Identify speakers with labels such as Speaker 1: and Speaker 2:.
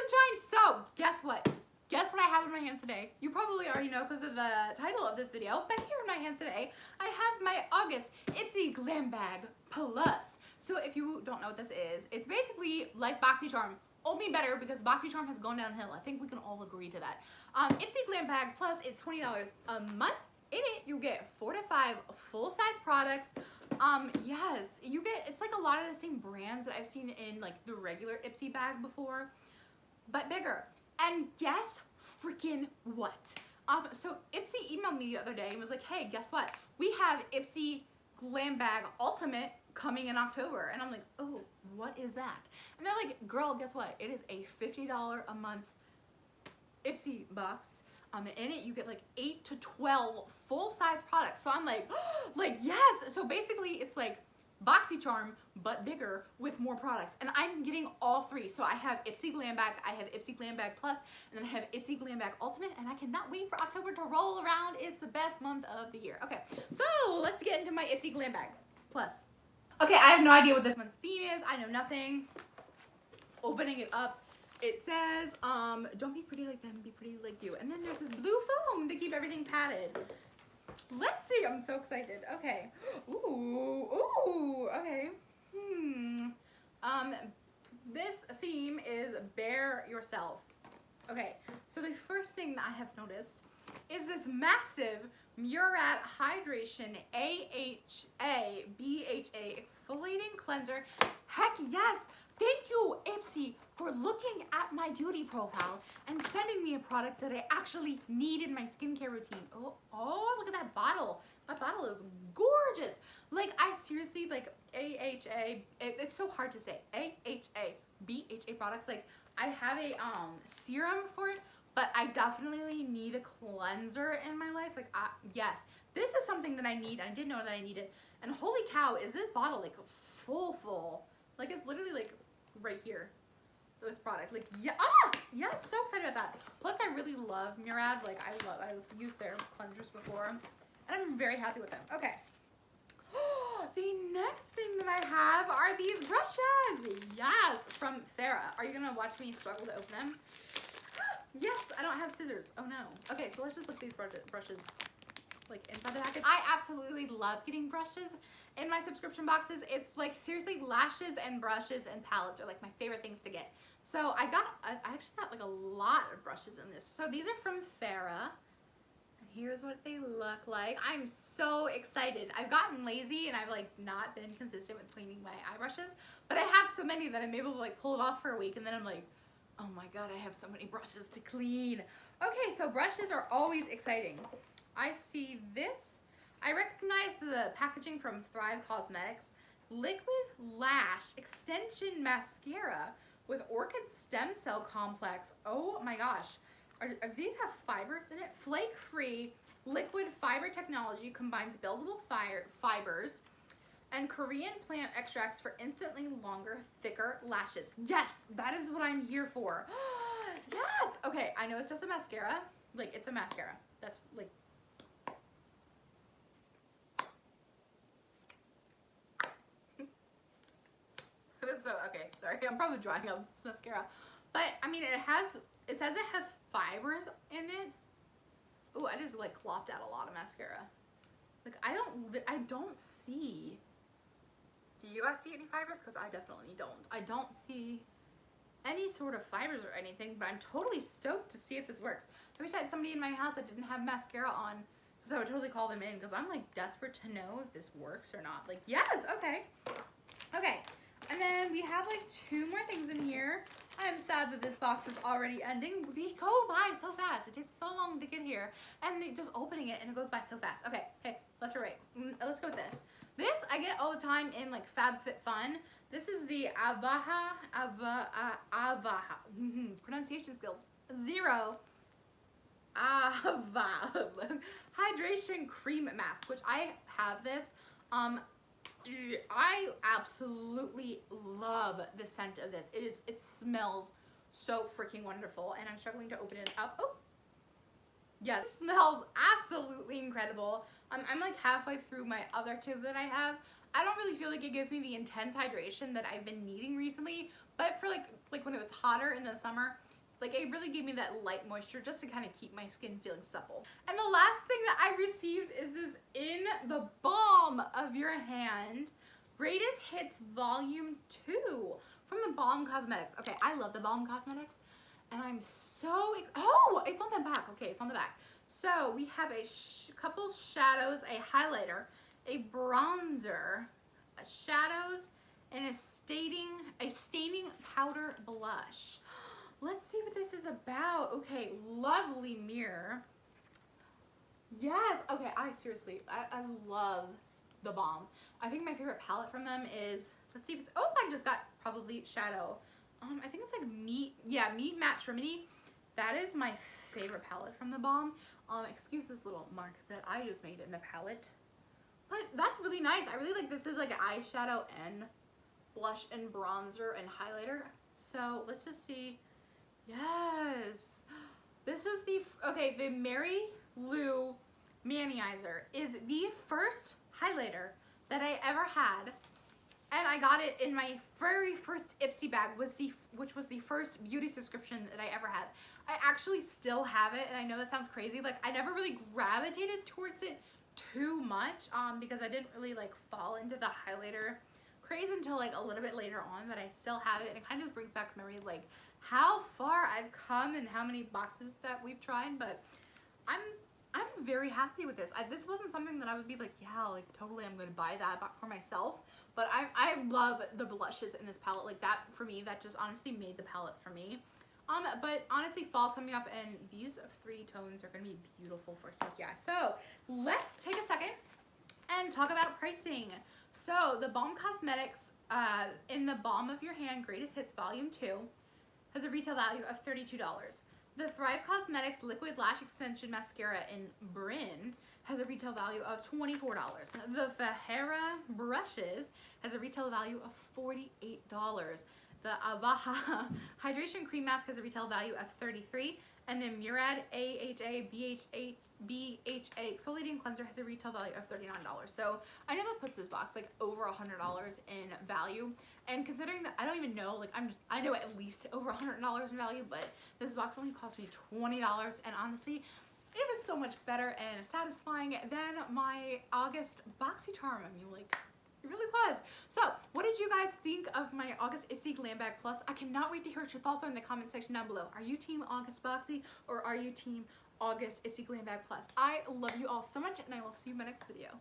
Speaker 1: sunshine. So guess what? Guess what I have in my hands today? You probably already know because of the title of this video, but here in my hands today, I have my August Ipsy Glam Bag Plus. So if you don't know what this is, it's basically like Boxycharm, only better because Boxycharm has gone downhill. I think we can all agree to that. Ipsy Glam Bag Plus is $20 a month. In it, you get 4 to 5 full-size products. Yes, you get, it's like a lot of the same brands that I've seen in like the regular Ipsy bag before, but bigger. And guess freaking what? So Ipsy emailed me the other day and was like, hey, guess what? We have Ipsy Glam Bag Ultimate coming in October. And I'm like, oh, what is that? And they're like, girl, guess what? It is a $50 a month Ipsy box. In it, you get like 8 to 12 full-size products. So I'm like, like, yes. So basically, it's like Boxycharm, but bigger with more products. And I'm getting all three. So I have Ipsy Glam Bag, I have Ipsy Glam Bag Plus, and then I have Ipsy Glam Bag Ultimate. And I cannot wait for October to roll around. It's the best month of the year. Okay, so let's get into my Ipsy Glam Bag Plus. Okay, I have no idea what this month's theme is. I know nothing. Opening it up. It says, don't be pretty like them, be pretty like you. And then there's this blue foam to keep everything padded. Let's see, I'm so excited. Okay. Ooh, okay. This theme is Bear Yourself. Okay, so the first thing that I have noticed is this massive Murad Hydration AHA BHA Exfoliating Cleanser. Heck yes! Thank you, Ipsy, for looking at my beauty profile and sending me a product that I actually need in my skincare routine. Oh, look at that bottle. That bottle is gorgeous. Like, I seriously, like, AHA, it's so hard to say. AHA, BHA products. Like, I have a serum for it, but I definitely need a cleanser in my life. Like, yes, this is something that I need. I didn't know that I needed. And holy cow, is this bottle, like, full. Like, it's literally, like, right here with product. Like, yeah, yes, so excited about that. Plus, I really love Murad. Like, I've used their cleansers before, and I'm very happy with them. Okay. The next thing that I have are these brushes. Yes, from Farrah. Are you gonna watch me struggle to open them? Yes, I don't have scissors. Oh no. Okay, so let's just look at these brushes like inside the package. I absolutely love getting brushes in my subscription boxes. It's like seriously, lashes and brushes and palettes are like my favorite things to get. So I actually got like a lot of brushes in this. So these are from Farrah. And here's what they look like. I'm so excited. I've gotten lazy and I've like not been consistent with cleaning my eye brushes, but I have so many that I'm able to like pull it off for a week and then I'm like, oh my God, I have so many brushes to clean. Okay, so brushes are always exciting. I see this. I recognize the packaging from Thrive Cosmetics. Liquid Lash Extension Mascara with Orchid Stem Cell Complex. Oh my gosh. These have fibers in it? Flake-free liquid fiber technology combines buildable fibers and Korean plant extracts for instantly longer, thicker lashes. Yes, that is what I'm here for. Yes. Okay, I know it's just a mascara. Like, it's a mascara. That's like, so, okay, sorry, I'm probably drying up this mascara. But, I mean, it says it has fibers in it. Ooh, I just, like, clopped out a lot of mascara. Like, I don't see. Do you guys see any fibers? Because I definitely don't. I don't see any sort of fibers or anything, but I'm totally stoked to see if this works. I wish I had somebody in my house that didn't have mascara on, because I would totally call them in, because I'm, like, desperate to know if this works or not. Like, yes, okay. Okay. And then we have like 2 more things in here. I'm sad that this box is already ending. They go by so fast. It takes so long to get here. And just opening it and it goes by so fast. Okay, hey, left or right? Let's go with this. This I get all the time in like FabFitFun. This is the Avaha. Pronunciation skills 0. Hydration Cream Mask, which I have this. I absolutely love the scent of this. It smells so freaking wonderful, and I'm struggling to open it up. Oh, yes, it smells absolutely incredible. I'm like halfway through my other tube that I have. I don't really feel like it gives me the intense hydration that I've been needing recently, but for like when it was hotter in the summer, Like, it really gave me that light moisture just to kind of keep my skin feeling supple. And the last thing that I received is this In the Balm of Your Hand Greatest Hits Volume 2 from the Balm Cosmetics. Okay, I love the Balm Cosmetics, and I'm so, oh, it's on the back. Okay, it's on the back. So we have a couple shadows, a highlighter, a bronzer, a shadows, and a staining powder blush. Let's see what this is about. Okay, lovely mirror. Yes, okay, I love the Balm. I think my favorite palette from them is, let's see if it's, oh, I just got probably shadow. I think it's like Meat Matte Trimity. That is my favorite palette from the Balm. Excuse this little mark that I just made in the palette. But that's really nice. I really like this is like an eyeshadow and blush and bronzer and highlighter. So let's just see. Yes. This was the Mary Lou Manizer is the first highlighter that I ever had. And I got it in my very first Ipsy bag, which was the first beauty subscription that I ever had. I actually still have it, and I know that sounds crazy. Like, I never really gravitated towards it too much because I didn't really like fall into the highlighter craze until like a little bit later on, but I still have it, and it kind of just brings back memories like how far I've come and how many boxes that we've tried. But I'm very happy with this. This wasn't something that I would be like, yeah, like totally I'm going to buy that for myself. But I love the blushes in this palette. Like that, for me, that just honestly made the palette for me. But honestly, fall's coming up, and these 3 tones are going to be beautiful for smoky eye. So let's take a second and talk about pricing. So the Balm Cosmetics in the Balm of Your Hand Greatest Hits Volume 2 has a retail value of $32. The Thrive Cosmetics Liquid Lash Extension Mascara in Bryn has a retail value of $24. The Fajera Brushes has a retail value of $48. The Avaha Hydration Cream Mask has a retail value of $33. And the Murad AHA BHA Exfoliating Cleanser has a retail value of $39. So I know that puts this box like over $100 in value. And considering that I don't even know, like I know at least over $100 in value, but this box only cost me $20. And honestly, it was so much better and satisfying than my August Boxycharm. I mean, like, it really was. So, what did you guys think of my August Ipsy Glam Bag Plus? I cannot wait to hear what your thoughts are in the comment section down below. Are you team August Boxy, or are you team August Ipsy Glam Bag Plus? I love you all so much, and I will see you in my next video.